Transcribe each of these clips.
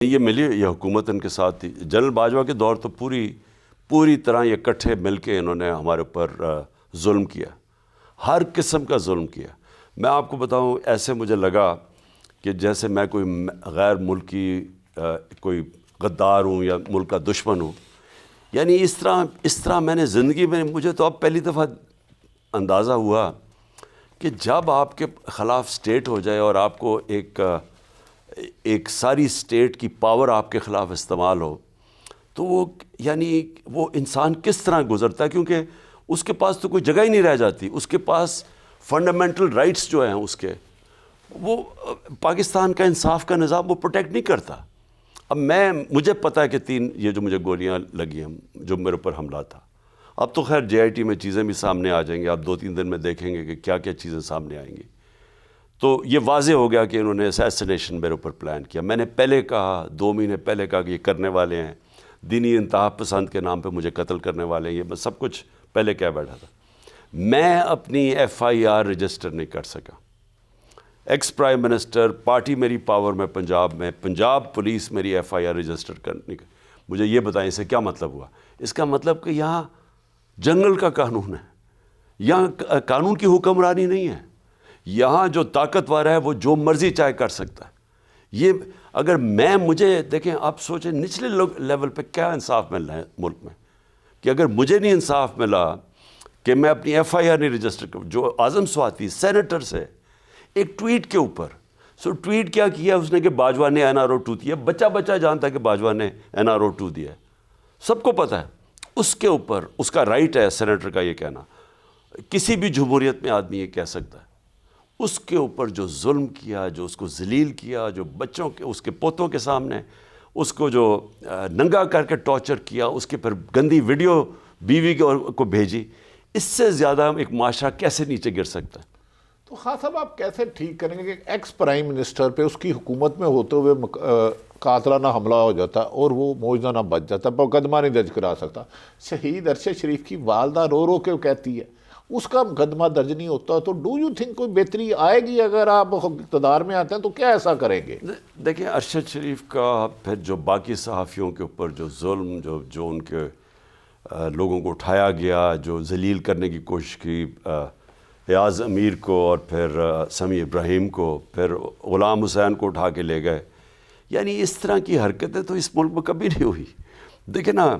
یہ ملی یہ حکومت ان کے ساتھ تھی. جنرل باجوہ کے دور تو پوری طرح یہ اکٹھے مل کے انہوں نے ہمارے اوپر ظلم کیا، ہر قسم کا ظلم کیا. میں آپ کو بتاؤں، ایسے مجھے لگا کہ جیسے میں کوئی غیر ملکی کوئی غدار ہوں یا ملک کا دشمن ہوں. یعنی اس طرح میں نے زندگی میں، مجھے تو اب پہلی دفعہ اندازہ ہوا کہ جب آپ کے خلاف سٹیٹ ہو جائے اور آپ کو ایک ساری سٹیٹ کی پاور آپ کے خلاف استعمال ہو، تو وہ انسان کس طرح گزرتا ہے، کیونکہ اس کے پاس تو کوئی جگہ ہی نہیں رہ جاتی. اس کے پاس فنڈامنٹل رائٹس جو ہیں اس کے، وہ پاکستان کا انصاف کا نظام وہ پروٹیکٹ نہیں کرتا. اب مجھے پتہ ہے کہ یہ جو مجھے گولیاں لگی ہیں، جو میرے اوپر حملہ تھا، اب تو خیر JIT میں چیزیں بھی سامنے آ جائیں گی. آپ 2-3 دن میں دیکھیں گے کہ کیا کیا چیزیں سامنے آئیں گی. تو یہ واضح ہو گیا کہ انہوں نے اسیسینیشن میرے اوپر پلان کیا. میں نے پہلے کہا، 2 مہینے پہلے کہا کہ یہ کرنے والے ہیں، دینی انتہا پسند کے نام پہ مجھے قتل کرنے والے ہیں. یہ میں سب کچھ پہلے کہہ بیٹھا تھا. میں اپنی FIR رجسٹر نہیں کر سکا. ایکس پرائم منسٹر، پارٹی میری پاور میں پنجاب پولیس میری FIR رجسٹر کرنے کا. مجھے یہ بتائیں اسے کیا مطلب ہوا؟ اس کا مطلب کہ یہاں جنگل کا قانون ہے، یہاں قانون کی حکمرانی نہیں ہے. یہاں جو طاقتور ہے وہ جو مرضی چاہے کر سکتا ہے. یہ اگر مجھے دیکھیں، آپ سوچیں نچلے لیول پہ کیا انصاف مل رہا ہے ملک میں، کہ اگر مجھے نہیں انصاف ملا کہ میں اپنی FIR نہیں رجسٹر کروں. جو اعظم سواتی سینیٹر سے ایک ٹویٹ کے اوپر، ٹویٹ کیا کیا اس نے کہ باجوہ نے NRO 2 دیا. بچہ جانتا ہے کہ باجوہ نے NRO 2 دیا ہے، سب کو پتہ ہے. اس کے اوپر اس کا رائٹ ہے سینیٹر کا یہ کہنا، کسی بھی جمہوریت میں آدمی یہ کہہ سکتا ہے. اس کے اوپر جو ظلم کیا، جو اس کو ذلیل کیا، جو بچوں کے، اس کے پوتوں کے سامنے اس کو جو ننگا کر کے ٹارچر کیا، اس کے پر گندی ویڈیو بیوی کو بھیجی، اس سے زیادہ ایک معاشرہ کیسے نیچے گر سکتا ہے؟ تو خان صاحب، آپ کیسے ٹھیک کریں گے کہ ایکس پرائم منسٹر پہ اس کی حکومت میں ہوتے ہوئے قاتلانہ حملہ ہو جاتا اور وہ موجودہ نہ بچ جاتا، مقدمہ نہیں درج کرا سکتا؟ شہید ارشد شریف کی والدہ رو کے کہتی ہے اس کا مقدمہ درج نہیں ہوتا. تو ڈو یو تھنک کوئی بہتری آئے گی اگر آپ اقتدار میں آتے ہیں؟ تو کیا ایسا کریں گے؟ دیکھیں، ارشد شریف کا پھر جو باقی صحافیوں کے اوپر جو ظلم، جو ان کے لوگوں کو اٹھایا گیا، جو ذلیل کرنے کی کوشش کی، ایاز امیر کو اور پھر سمیع ابراہیم کو، پھر غلام حسین کو اٹھا کے لے گئے. یعنی اس طرح کی حرکتیں تو اس ملک میں کبھی نہیں ہوئی. دیکھیں نا،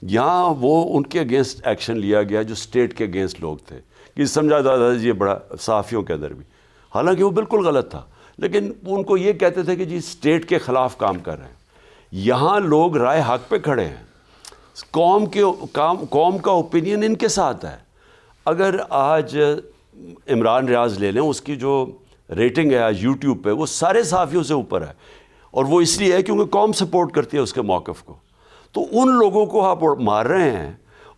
یہاں وہ ان کے اگینسٹ ایکشن لیا گیا جو اسٹیٹ کے اگینسٹ لوگ تھے، کہ سمجھا جاتا ہے یہ بڑا صحافیوں کے اندر بھی، حالانکہ وہ بالکل غلط تھا. لیکن ان کو یہ کہتے تھے کہ جی اسٹیٹ کے خلاف کام کر رہے ہیں. یہاں لوگ رائے حق پہ کھڑے ہیں، قوم کا اوپینین ان کے ساتھ ہے. اگر آج عمران ریاض لے لیں، اس کی جو ریٹنگ ہے آج YouTube پہ، وہ سارے صحافیوں سے اوپر ہے، اور وہ اس لیے ہے کیونکہ قوم سپورٹ کرتی ہے اس کے موقف کو. تو ان لوگوں کو آپ مار رہے ہیں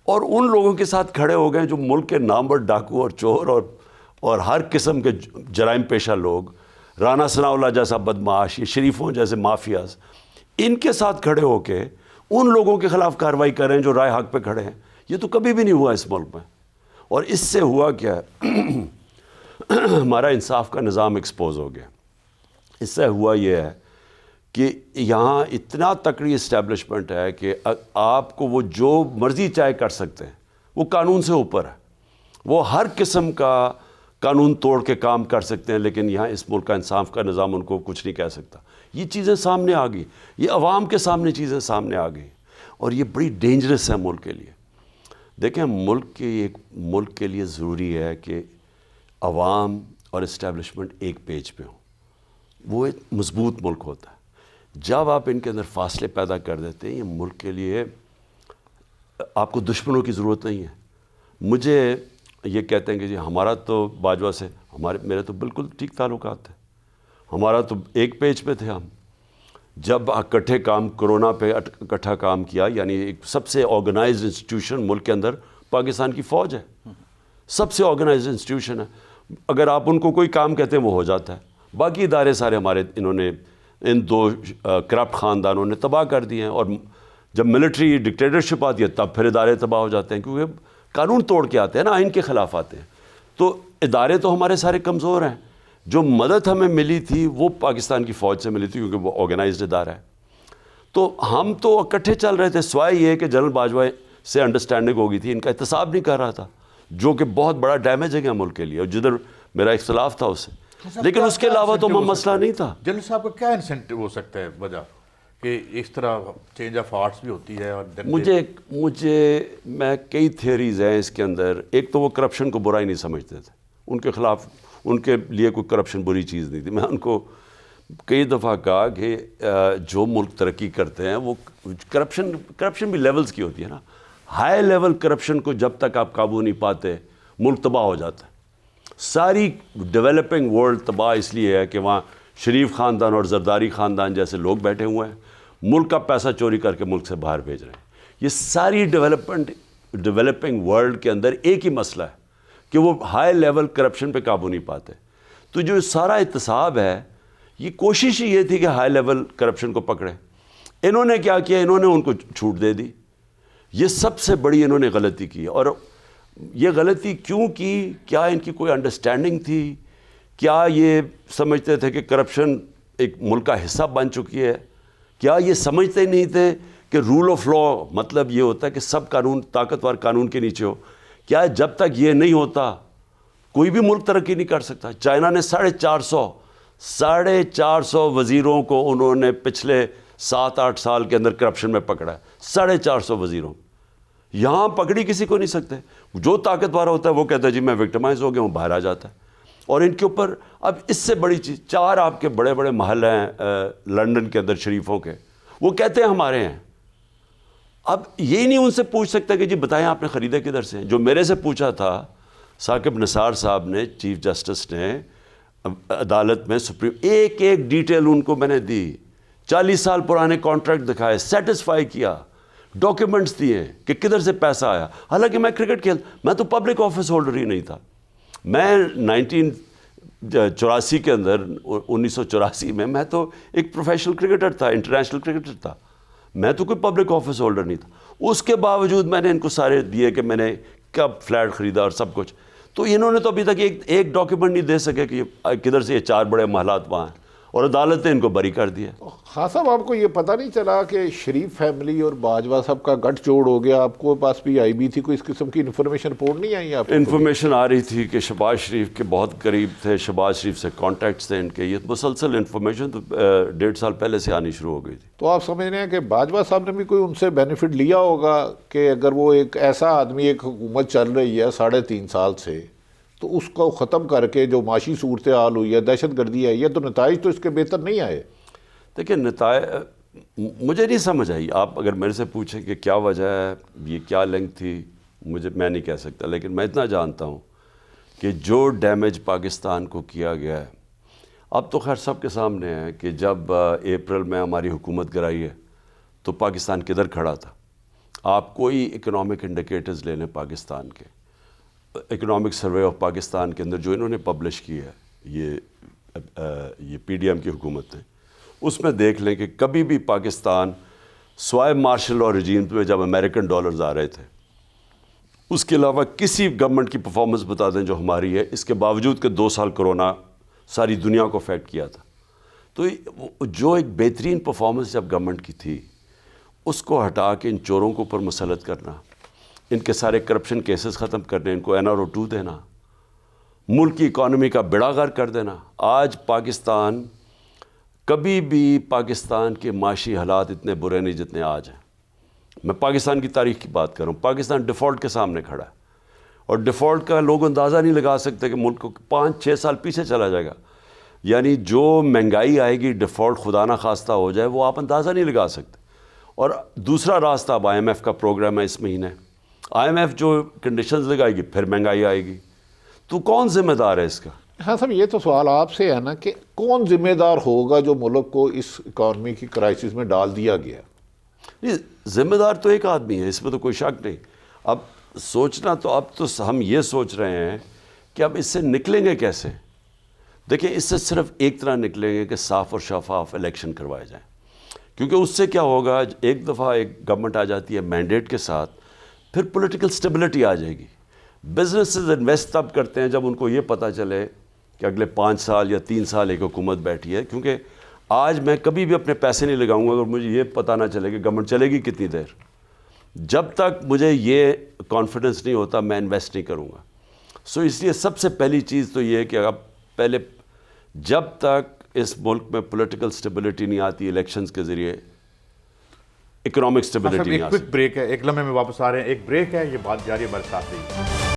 اور ان لوگوں کے ساتھ کھڑے ہو گئے جو ملک کے نامور ڈاکو اور چور اور ہر قسم کے جرائم پیشہ لوگ، رانا ثناء اللہ جیسا بدمعاش، یہ شریفوں جیسے مافیاز، ان کے ساتھ کھڑے ہو کے ان لوگوں کے خلاف کارروائی کر رہے ہیں جو رائے حق پہ کھڑے ہیں. یہ تو کبھی بھی نہیں ہوا اس ملک میں. اور اس سے ہوا کیا ہے؟ ہمارا انصاف کا نظام ایکسپوز ہو گیا. اس سے ہوا یہ ہے کہ یہاں اتنا تکڑی اسٹیبلشمنٹ ہے کہ آپ کو وہ جو مرضی چاہے کر سکتے ہیں، وہ قانون سے اوپر ہے، وہ ہر قسم کا قانون توڑ کے کام کر سکتے ہیں. لیکن یہاں اس ملک کا انصاف کا نظام ان کو کچھ نہیں کہہ سکتا. یہ چیزیں سامنے آ گئی، یہ عوام کے سامنے چیزیں سامنے آ گئی، اور یہ بڑی ڈینجرس ہے ملک کے لیے. دیکھیں، ملک کے لیے ضروری ہے کہ عوام اور اسٹیبلشمنٹ ایک پیج پہ ہوں. وہ ایک مضبوط ملک ہوتا ہے. جب آپ ان کے اندر فاصلے پیدا کر دیتے ہیں، یہ ملک کے لیے آپ کو دشمنوں کی ضرورت نہیں ہے. مجھے یہ کہتے ہیں کہ جی ہمارا تو باجوہ سے میرے تو بالکل ٹھیک تعلقات تھے، ہمارا تو ایک پیج پہ تھے. ہم جب اکٹھے کرونا پہ اکٹھا کام کیا، یعنی ایک سب سے آرگنائزڈ انسٹیٹیوشن ملک کے اندر پاکستان کی فوج ہے، سب سے آرگنائزڈ انسٹیٹیوشن ہے. اگر آپ ان کو کوئی کام کہتے ہیں وہ ہو جاتا ہے. باقی ادارے سارے ہمارے انہوں نے، ان 2 کرپٹ خاندانوں نے تباہ کر دیے ہیں. اور جب ملٹری ڈکٹیٹرشپ آتی ہے تب پھر ادارے تباہ ہو جاتے ہیں، کیونکہ قانون توڑ کے آتے ہیں نا، آئین کے خلاف آتے ہیں. تو ادارے تو ہمارے سارے کمزور ہیں. جو مدد ہمیں ملی تھی وہ پاکستان کی فوج سے ملی تھی، کیونکہ وہ آرگنائزڈ ادارہ ہے. تو ہم تو اکٹھے چل رہے تھے، سوائے یہ کہ جنرل باجوہ سے انڈرسٹینڈنگ ہو گئی تھی، ان کا احتساب نہیں کر رہا تھا، جو کہ بہت بڑا ڈیمیج ہے گیا ملک کے لیے، اور جدھر میرا اختلاف تھا اس سے، لیکن اس کے علاوہ تو مسئلہ نہیں تھا۔ جنرل صاحب کا کیا انسینٹو ہو سکتا ہے وجہ کہ اس طرح چینج آف ہارٹس بھی ہوتی ہے؟ اور میں کئی تھیوریز ہیں اس کے اندر۔ ایک تو وہ کرپشن کو برا ہی نہیں سمجھتے تھے، ان کے خلاف، ان کے لیے کوئی کرپشن بری چیز نہیں تھی۔ میں ان کو کئی دفعہ کہا کہ جو ملک ترقی کرتے ہیں وہ کرپشن بھی لیولز کی ہوتی ہے نا، ہائی لیول کرپشن کو جب تک آپ قابو نہیں پاتے ملک تباہ ہو جاتا ہے۔ ساری ڈیولپنگ ورلڈ تباہ اس لیے ہے کہ وہاں شریف خاندان اور زرداری خاندان جیسے لوگ بیٹھے ہوئے ہیں، ملک کا پیسہ چوری کر کے ملک سے باہر بھیج رہے ہیں۔ یہ ساری ڈیولپنگ ورلڈ کے اندر ایک ہی مسئلہ ہے کہ وہ ہائی لیول کرپشن پہ قابو نہیں پاتے۔ تو جو سارا احتساب ہے، یہ کوشش ہی یہ تھی کہ ہائی لیول کرپشن کو پکڑے۔ انہوں نے کیا کیا؟ انہوں نے ان کو چھوٹ دے دی۔ یہ سب سے بڑی انہوں نے غلطی کی، اور یہ غلطی کیوں کی؟ کیا ان کی کوئی انڈرسٹینڈنگ تھی؟ کیا یہ سمجھتے تھے کہ کرپشن ایک ملک کا حصہ بن چکی ہے؟ کیا یہ سمجھتے نہیں تھے کہ رول آف لا مطلب یہ ہوتا ہے کہ سب قانون طاقتور قانون کے نیچے ہو؟ کیا جب تک یہ نہیں ہوتا کوئی بھی ملک ترقی نہیں کر سکتا؟ چائنا نے 450 وزیروں کو انہوں نے پچھلے 7-8 سال کے اندر کرپشن میں پکڑا ہے، 450 وزیروں۔ یہاں پکڑی کسی کو نہیں سکتے۔ جو طاقتور ہوتا ہے وہ کہتا ہے جی میں وکٹمائز ہو گیا ہوں، باہر آ جاتا ہے۔ اور ان کے اوپر اب اس سے بڑی چیز، 4 آپ کے بڑے بڑے محل ہیں لنڈن کے اندر شریفوں کے، وہ کہتے ہیں ہمارے ہیں۔ اب یہ نہیں ان سے پوچھ سکتا کہ جی بتائیں آپ نے خریدے کدھر سے؟ جو میرے سے پوچھا تھا ثاقب نثار صاحب نے، چیف جسٹس نے عدالت میں، سپریم، ایک ایک ڈیٹیل ان کو میں نے دی، 40 سال پرانے کانٹریکٹ دکھائے، سیٹسفائی کیا، ڈاکیومنٹس دیے کہ کدھر سے پیسہ آیا۔ حالانکہ میں کرکٹ کھیل، میں تو پبلک آفس ہولڈر ہی نہیں تھا۔ میں 1984 کے اندر، 1984 میں تو ایک پروفیشنل کرکٹر تھا، انٹرنیشنل کرکٹر تھا، میں تو کوئی پبلک آفس ہولڈر نہیں تھا۔ اس کے باوجود میں نے ان کو سارے دیے کہ میں نے کب فلیٹ خریدا اور سب کچھ۔ تو انہوں نے تو ابھی تک ایک ڈاکیومنٹ نہیں دے سکے کہ کدھر سے یہ 4 بڑے محلات وہاں ہیں، اور عدالت نے ان کو بری کر دیا۔ خان صاحب، آپ کو یہ پتہ نہیں چلا کہ شریف فیملی اور باجوہ صاحب کا گٹھ جوڑ ہو گیا؟ آپ کو پاس بھی آئی بھی تھی، کوئی اس قسم کی انفارمیشن رپورٹ نہیں آئی آپ کو؟ انفارمیشن آ رہی تھی کہ شہباز شریف کے بہت قریب تھے، شہباز شریف سے کانٹیکٹس تھے ان کے۔ یہ مسلسل انفارمیشن تو 1.5 سال پہلے سے آنی شروع ہو گئی تھی۔ تو آپ سمجھ رہے ہیں کہ باجوہ صاحب نے بھی کوئی ان سے بینیفٹ لیا ہوگا کہ اگر وہ ایک ایسا آدمی، ایک حکومت چل رہی ہے 3.5 سال سے، تو اس کو ختم کر کے جو معاشی صورتحال ہوئی ہے، دہشت گردی آئی ہے، تو نتائج تو اس کے بہتر نہیں آئے؟ دیکھیں نتائج مجھے نہیں سمجھ آئی۔ آپ اگر میرے سے پوچھیں کہ کیا وجہ ہے، یہ کیا لنک تھی، میں نہیں کہہ سکتا، لیکن میں اتنا جانتا ہوں کہ جو ڈیمیج پاکستان کو کیا گیا ہے، اب تو خیر سب کے سامنے ہے کہ جب اپریل میں ہماری حکومت گرائی ہے تو پاکستان کدھر کھڑا تھا۔ آپ کوئی اکنامک انڈیکیٹرز لے لیں پاکستان کے، اکنامک سروے آف پاکستان کے اندر جو انہوں نے پبلش کی ہے، یہ پی ڈی ایم کی حکومت نے، اس میں دیکھ لیں کہ کبھی بھی پاکستان سوائے مارشل لاء رجیم میں جب امریکن ڈالرز آ رہے تھے، اس کے علاوہ کسی گورنمنٹ کی پرفارمنس بتا دیں جو ہماری ہے، اس کے باوجود کہ 2 سال کرونا ساری دنیا کو افیکٹ کیا تھا۔ تو جو ایک بہترین پرفارمنس جب گورنمنٹ کی تھی، اس کو ہٹا کے ان چوروں کو اوپر مسلط کرنا، ان کے سارے کرپشن کیسز ختم کرنے، ان کو NRO2 دینا، ملک کی اکانومی کا بیڑا غرق کر دینا۔ آج پاکستان، کبھی بھی پاکستان کے معاشی حالات اتنے برے نہیں جتنے آج ہیں۔ میں پاکستان کی تاریخ کی بات کر رہا ہوں۔ پاکستان ڈیفالٹ کے سامنے کھڑا ہے، اور ڈیفالٹ کا لوگ اندازہ نہیں لگا سکتے کہ ملک کو 5-6 سال پیچھے چلا جائے گا۔ یعنی جو مہنگائی آئے گی، ڈیفالٹ خدا نہ خواستہ ہو جائے، وہ آپ اندازہ نہیں لگا سکتے۔ اور دوسرا راستہ، اب IMF کا پروگرام ہے اس مہینے، IMF جو کنڈیشنز لگائے گی، پھر مہنگائی آئے گی، تو کون ذمہ دار ہے اس کا؟ ہاں صاحب، یہ تو سوال آپ سے ہے نا کہ کون ذمہ دار ہوگا جو ملک کو اس اکانومی کی کرائسس میں ڈال دیا گیا؟ نہیں، ذمہ دار تو ایک آدمی ہے، اس میں تو کوئی شک نہیں۔ اب سوچنا تو، اب تو ہم یہ سوچ رہے ہیں کہ اب اس سے نکلیں گے کیسے۔ دیکھیں، اس سے صرف ایک طرح نکلیں گے کہ صاف اور شفاف الیکشن کروائے جائیں، کیونکہ اس سے کیا ہوگا، ایک دفعہ ایک گورنمنٹ آ جاتی ہے مینڈیٹ کے ساتھ، پھر پولیٹیکل سٹیبلٹی آ جائے گی۔ بزنسز انویسٹ تب کرتے ہیں جب ان کو یہ پتہ چلے کہ اگلے 5 سال یا 3 سال ایک حکومت بیٹھی ہے، کیونکہ آج میں کبھی بھی اپنے پیسے نہیں لگاؤں گا اگر مجھے یہ پتہ نہ چلے کہ گورنمنٹ چلے گی کتنی دیر. جب تک مجھے یہ کانفیڈنس نہیں ہوتا میں انویسٹ نہیں کروں گا. سو اس لیے سب سے پہلی چیز تو یہ ہے کہ اب پہلے جب تک اس ملک میں پولیٹیکل سٹیبلٹی نہیں آتی الیکشنز کے ذریعے اکنامک سٹیبلٹی نہیں ایک آتی. کوئک بریک ہے, ایک لمحے میں واپس آ رہے ہیں, ایک بریک ہے, یہ بات جاری ہمارے ساتھ رہی.